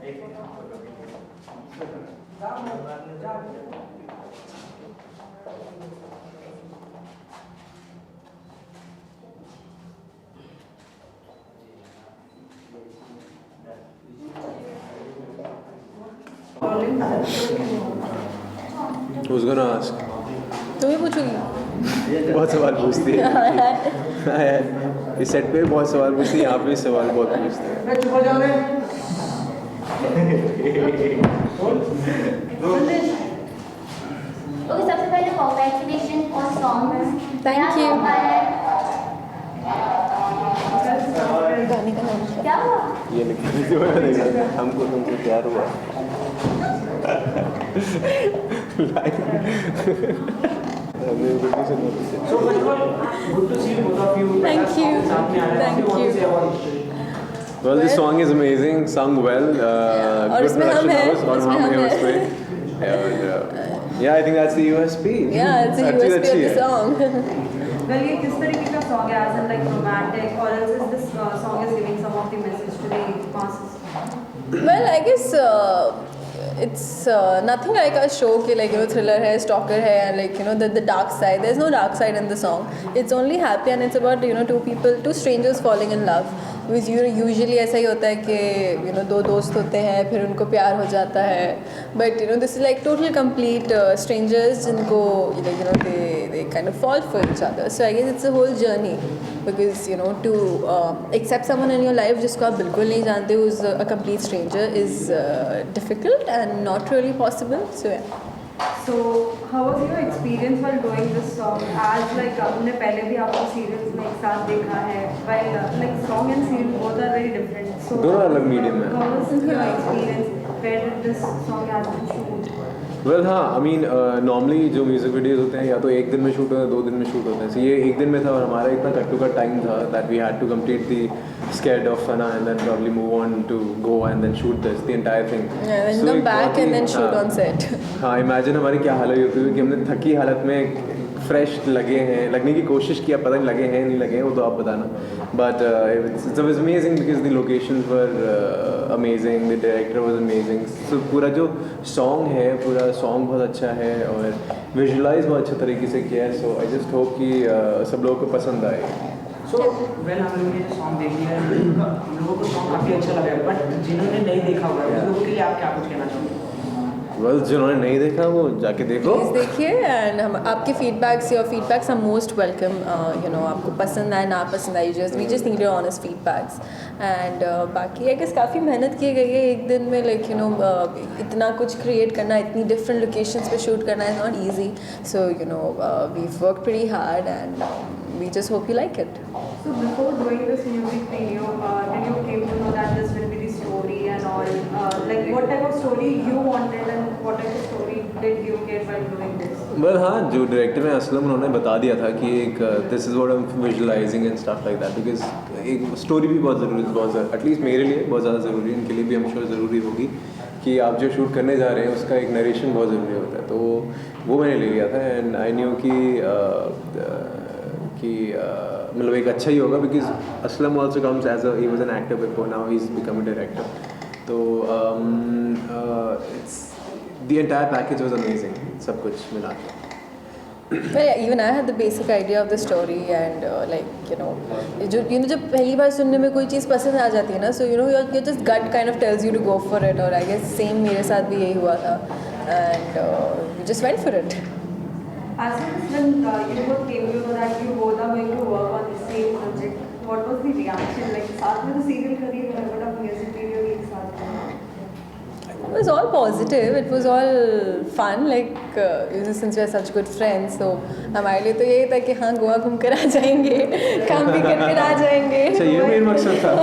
Who's gonna ask? तुम्हें पूछूंगी। बहुत सवाल पूछती है। हाँ यार, इस सेट पे बहुत सवाल पूछती है, यहाँ पे सवाल बहुत पूछते हैं। ओके, सबसे पहले congratulation for song. Thank you. गाने का नाम क्या हुआ? ये लिखने से बना देगा, हमको तुमसे प्यार हुआ। So first of all, good to see both of you. Thank you. Thank you. Well, this song is amazing, sung well, और good इसमें हम production हैं, house, और इसमें हम हम हैं हैं। उसमें। Yeah, I think that's the USP. Yeah, it's a अच्छी USP of अच्छी the है। song. Well, ये किस तरीके का song है? As in like romantic, or else is this song is giving some of the message to the masses? Well, I guess it's nothing like a show कि like thriller है, stalker है, and like the dark side. There's no dark side in the song. It's only happy and it's about two strangers falling in love. Because usually ऐसा ही होता है कि दो दोस्त होते हैं, फिर उनको प्यार हो जाता है. But this is like total complete strangers जिनको they kind of fall for each other. So I guess it's a whole journey. Because to accept someone in your life जिसको आप बिल्कुल नहीं जानते, who's a complete stranger, is difficult and not really possible. So yeah. So how was your experience while doing this song? As like हमने पहले भी आपको serials में एक साथ देखा है. While like song and serial both are very different. So दोनों अलग medium है। How was your experience? Where did this song has been shoot? Well, हाँ, I mean, normally जो म्यूजिक वीडियोस होते हैं या तो एक दिन में शूट होते हैं, 2 दिन में शूट होते हैं। So ये एक दिन में था और हमारा इतना कट टू कट टाइम था that we had to complete the sketch of Sana and then probably move on to Goa and then shoot the entire thing. Yeah, then So come एक back बहुत ही- and then shoot हाँ, on set. हाँ, imagine हमारी क्या हालत होती है कि हमने थकी हालत में फ्रेश लगने की कोशिश किया, पता नहीं लगे हैं नहीं लगे हैं वो तो आप बताना. But it was amazing because the locations were amazing, the director was amazing. So पूरा जो song है, पूरा song बहुत अच्छा है और visualize बहुत अच्छे तरीके से किया है. So I just hope कि सब लोगों को पसंद आए. So well, हम लोगों ने सॉन्ग देख लिया है, हम लोगों को सॉन्ग काफी अच्छा लगा है, बट जिन्होंने नहीं देखा होगा उन लोगों के लिए आप क्या कुछ कहना चाहोगे? Well, जिन्होंने नहीं देखा वो जाके देखो. प्लीज़ देखिए एंड हम आपके feedbacks your feedbacks are most welcome. आपको पसंद आए ना पसंद आई, we just need your honest feedbacks. And बाकी आई गेस काफ़ी मेहनत की गई है एक दिन में. लाइक इतना कुछ क्रिएट करना, इतनी डिफरेंट लोकेशंस पे शूट करना is not easy. So we work pretty hard and we just hope you like it. So before doing this music video, when you came to know that this will be the story and all, like what type of story you wanted and what type of story did you get while doing this? Well, हाँ, जो director हैं असलम, उन्होंने बता दिया था कि एक this is what I am visualising and stuff like that. Because एक स्टोरी भी बहुत ज़रूरी है, बहुत ज़्यादा, एटलीस्ट मेरे लिए बहुत ज़्यादा ज़रूरी है, इनके लिए भी हम श्योर ज़रूरी होगी कि आप जो शूट करने जा रहे हैं उसका एक नरेशन बहुत ज़रूरी होता है. तो वो मैंने ले लिया था एंड आई न्यू कि मतलब एक अच्छा ही होगा because Aslam also comes as he was an actor before, now he is become a director. तो it's the entire package was amazing, सब कुछ मिला के. Well, yeah, even I had the basic idea of the story and जब पहली बार सुनने में कोई चीज़ पसंद आ जाती है ना, so your just gut kind of tells you to go for it. और I guess same मेरे साथ भी यही हुआ था and we just went for it. As soon as when you both came to know that you both are going to work on the same project, what was the reaction? Like साथ में तो serial कर ही रहे, but अब music video भी एक साथ में. It was all positive. It was all fun. Like since we are such good friends, so हमारे लिए तो यही था कि हाँ गोवा घूम कर आ जाएंगे, काम भी करके आ जाएंगे. अच्छा, ये मेन मकसद था.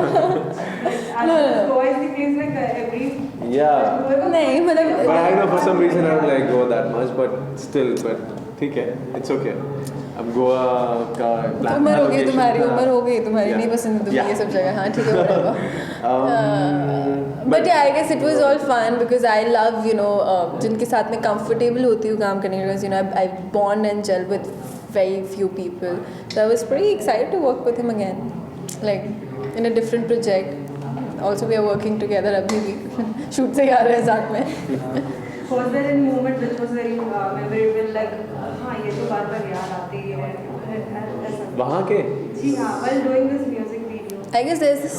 As Goa is the place like every. Yeah. नहीं मतलब. But I know for some reason I don't like Goa that much, but still, but ठीक है, it's okay. अब गोवा का प्लान. उम्र हो गई तुम्हारी, नहीं पसंद तुम्हें ये सब जगह. हाँ ठीक है, whatever. But yeah, I guess it was all fun because I love जिनके साथ में comfortable होती हूँ काम करने के लिए. I bond and gel with very few people. So I was pretty excited to work with him again, like in a different project. Also we are working together अभी भी शूट से ही आ रहे हैं साथ में. Was there any moment which was very memorable, like हाँ ये तो बार-बार याद आती है ऐसा? वहाँ के जी हाँ, while doing this music video. I guess there is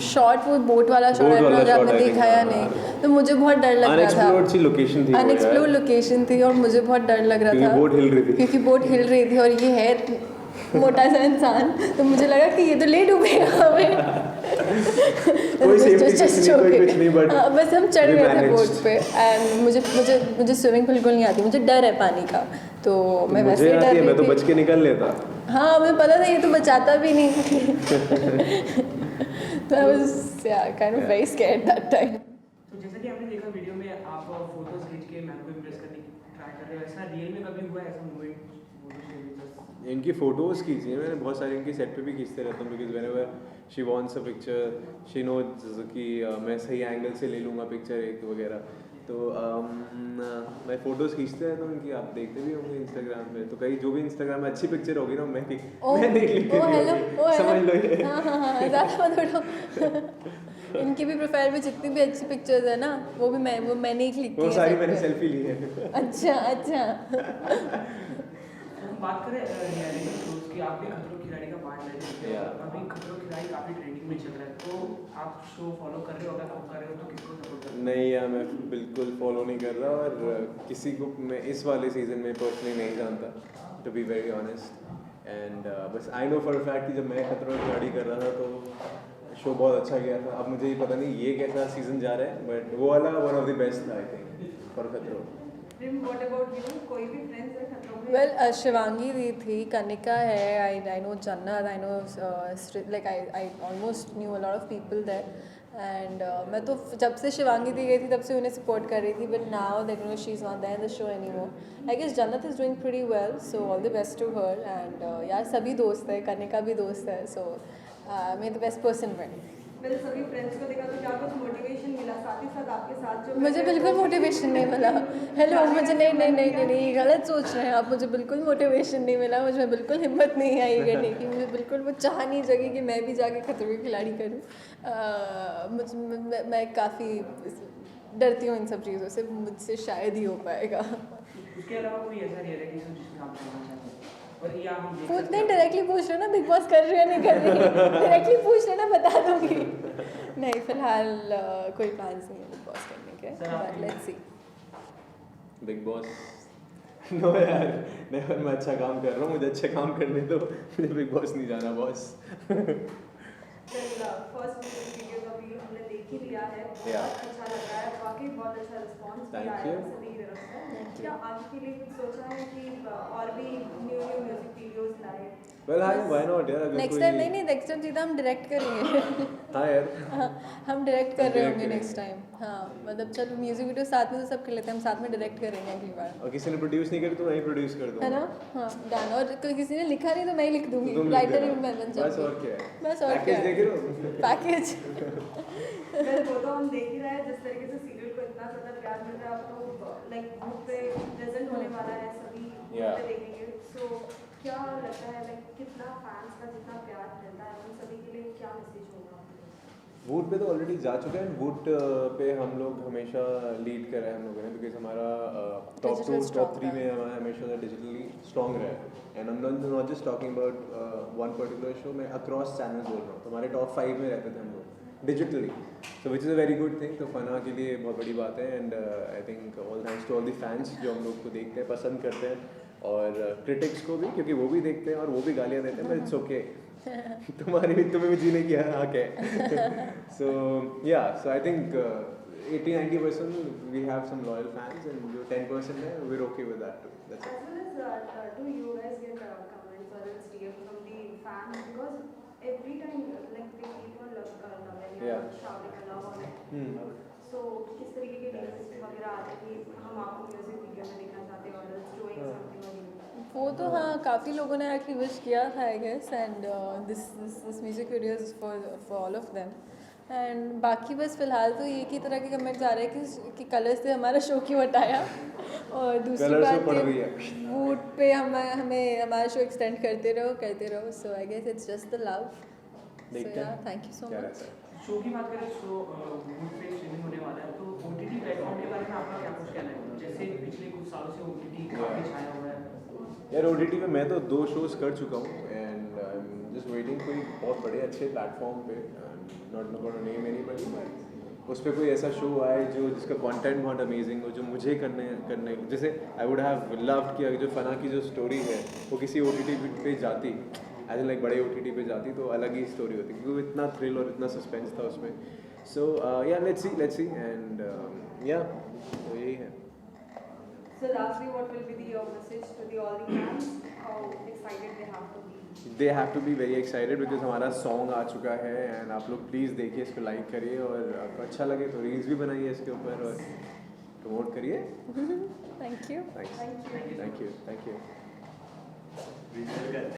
shot वो बोट वाला शॉट Boat है वाला ना, जो shot, आपने I think, देखा या हाँ. नहीं, तो मुझे बहुत डर लग रहा अनएक्सप्लोर्ड था. सी लोकेशन थी वो यार. अनएक्सप्लोर्ड लोकेशन थी और मुझे बहुत डर लग रहा क्योंकि था बोट हिल रही थी. क्योंकि बोट हिल रही थी और ये है मोटा सा इंसान, तो मुझे लगा कि ये तो ले डूबेगा हमें. कोई safety कुछ नहीं, but बस हम चढ़ we गए थे managed. बोट पे एंड मुझे स्विमिंग बिल्कुल नहीं आती, मुझे डर है पानी का, तो मैं वैसे मुझे ही डर आती है, मैं तो रही बच थी. के निकल लेता. हाँ मुझे पता था ये तो बचाता भी नहीं. तो I was kind of very scared that time. तो जैसा कि आपने देखा वीडियो में आप फोटोज खींच के मैम को इम्प्रेस करने की ट्राई कर रहे हो, ऐसा रियल में कभी हुआ है ऐसा मोमेंट? इनकी फोटोज खींची है मैंने बहुत सारी, इनकी सेट पे भी खींचते रहता हूँ because whenever she wants a picture she knows कि मैं सही एंगल से ले लूँगा पिक्चर एक वगैरह. तो मैं फोटोज़ खींचते रहता हूँ इनकी, आप देखते भी होंगे इंस्टाग्राम पे. तो कहीं जो भी इंस्टाग्राम में अच्छी पिक्चर होगी ना मैं देख लेती हूँ, समझ लो ये. हाँ ज़्यादा मत उड़ो. इनकी भी प्रोफाइल में जितनी भी अच्छी पिक्चर्स है ना वो मैंने ही क्लिक की वो है सारी सब मैंने पे. सेल्फी ली है. अच्छा. हम बात करें रियलिटी शोज की, आप भी खतरों के खिलाड़ी का पार्ट ले रहे हो. Yeah. अभी खतरों के खिलाड़ी काफी ट्रेंडिंग में चल रहा है, तो आप शो फॉलो कर रहे हो? अगर आप कर रहे हो तो किसको सपोर्ट कर रहे हो? नहीं यार मैं बिल्कुल फॉलो नहीं कर रहा और किसी को मैं इस वाले सीज़न में पर्सनली नहीं जानता, to be very honest. And बस आई नो फॉर फैक्ट कि जब मैं खतरों की खिलाड़ी कर रहा था तो शो बहुत अच्छा गया था. अब मुझे ये पता नहीं ये कैसा सीज़न जा रहा है, बट वो वाला वन ऑफ द बेस्ट था आई थिंक फॉर खतरों. Rim, what about you? कोई भी friends है खतरों में? वेल शिवांगी दी थी, कनिका है, I know Jannat, I know like I almost knew a lot of people there. And मैं तो जब से शिवांगी दी गई थी तब से उन्हें सपोर्ट कर रही थी, but now that no she is not there in the show anymore. I guess Jannat is doing pretty well, so all the best to her. And यार सभी दोस्त है, कनिका भी दोस्त है, so may the best person win. मैंने सभी friends को देखा तो क्या कुछ मोटिवेशन मिला, साथ ही साथ आपके साथ जो मुझे बिल्कुल मोटिवेशन नहीं मिला. हेलो मुझे नहीं गलत सोच रहे हैं आप. मुझे बिल्कुल मोटिवेशन नहीं मिला, मुझे बिल्कुल हिम्मत नहीं आई करने की. मुझे बिल्कुल वो चाह नहीं जगी कि मैं भी जाके खतरों की खिलाड़ी करूँ. मैं काफ़ी डरती हूँ इन सब चीज़ों से, मुझसे शायद ही हो पाएगा. उसके अलावा कोई ऐसा रियलिटी शो जिसमें आप करना चाहते हो? और या हम देख पूछ सकते नहीं, हैं- डायरेक्टली पूछ रहे हो ना बिग बॉस कर रही है नहीं कर रही. डायरेक्टली पूछ रहे ना बता दूंगी. नहीं फिलहाल कोई प्लान्स नहीं है बिग बॉस करने के, but let's see. Bigg Boss no यार, नेवर. मैं अच्छा काम कर रहा हूँ, मुझे अच्छे काम करने दो, मुझे बिग बॉस नहीं जाना बॉस. फर्स्ट वीडियो का भी हमने देख ही लिया है, Yeah. बहुत अच्छा लग रहा है, वाकई बहुत अच्छा रिस्पॉन्स Thank आया है you. सभी की तरफ से. क्या आगे के लिए कुछ सोचा है कि और भी न्यू म्यूजिक वीडियोस लाए? वेल हाय, व्हाई नॉट यार. अगर नेक्स्ट कोई टाइम नहीं नेक्स्ट टाइम सीधा हम डायरेक्ट करेंगे. हाँ यार, हाँ, हम डायरेक्ट कर रहे Direct होंगे करेंगे. Next time. हाँ मतलब चलो म्यूजिक वीडियो साथ में तो सब कर लेते हैं, हम साथ में डायरेक्ट करेंगे अगली बार, और किसी ने प्रोड्यूस नहीं करी तो मैं ही प्रोड्यूस कर दूँ. है ना. हाँ डन. और कोई किसी ने लिखा नहीं तो मैं ही लिख दूंगी, तुम लिख राइटर ही देना. मैं बन बस और जाऊंगी. क्या है. बस और पैकेज क्या. देख रहे हो. पैकेज. वेल वो तो हम देख ही रहे हैं, जिस तरीके से सीरियल को इतना ज़्यादा प्यार मिल रहा है, अब तो लाइक ग्रुप पे प्रेजेंट होने वाला है, सभी group Yeah. पे देखेंगे. सो क्या लगता है लाइक कितना फैंस का जितना प्यार मिलता है उन सभी के लिए क्या मैसेज होगा? वूट पे तो ऑलरेडी जा चुके हैं. वूट पे हम लोग हमेशा लीड कर रहे हैं हम लोगों ने, बिकॉज हमारा टॉप Digital 2 strong टॉप 3 में है. हमारा हमेशा डिजिटली स्ट्रॉन्ग रहा है. एंड हम not just talking about one particular show, मैं अक्रॉस चैनल्स बोल रहा हूँ. तो हमारे टॉप 5 में रहते थे हम लोग digitally, so which is a very good thing. तो फना के लिए बहुत बड़ी बात है. And I think all thanks to all the fans जो हम लोग को देखते हैं, पसंद करते हैं, और क्रिटिक्स को भी, क्योंकि वो भी देखते हैं और वो भी गालियाँ देते हैं, बट इट्स ओके. तुम्हें भी जीने की हक है. So yeah, so I think 80-90% we have some loyal fans, and जो 10% है we are okay with that too. That's it. As well as do you guys get comments or else DM from the fans, because every time like they keep on loving Yeah. and shouting along on it. So किस तरीके के DMs वगैरह आते हैं कि हम आपको music video में देखना चाहते हैं और else doing something on you? वो तो हाँ काफ़ी लोगों ने एक्चुअली विश किया था I guess. And this music video is for all of them. And बाकी बस फिलहाल तो एक ही तरह के कमेंट्स आ रहे हैं कि कलर्स से हमारा शो क्यों हटाया, और दूसरी Colours बात पे पड़ कि रही है. वूट पे हमें हमारा शो एक्सटेंड करते रहो. So I guess it's just the love. देखते हैं थैंक यू सो क्या मच. रहता है. शो की बात करें, शो वुड पे स्ट्रीमिंग होने वाला है, तो OTT प्लेटफॉर्म के बारे में आपका क्या कुछ कहना है? जैसे पिछले कुछ सालों से OTT काफी छाया हुआ है। यार OTT पे मैं तो 2 शोज़ कर चुका हूँ and I am just waiting कोई बहुत बड़े अच्छे प्लेटफॉर्म पे, not gonna name anybody, but उस पर कोई ऐसा शो आए जो जिसका कंटेंट बहुत अमेजिंग हो, जो मुझे करने जैसे आई वुड हैव लव्ड कि अगर जो फना की जो स्टोरी है वो किसी OTT पे जाती, एज लाइक बड़े OTT पे जाती तो अलग ही स्टोरी होती, क्योंकि इतना थ्रिल और इतना सस्पेंस था उसमें. सो या लेट्स सी एंड या तो यही है. So lastly, what will be your message to all the fans? How excited they have to be? They have to be very excited because हमारा सॉन्ग आ चुका है एंड आप लोग प्लीज़ देखिए, इसको लाइक करिए और आपको अच्छा लगे तो रील्स भी बनाइए इसके ऊपर और प्रमोट करिए. Thank you. Thank you. Thank you. Thank you. Research करते हैं.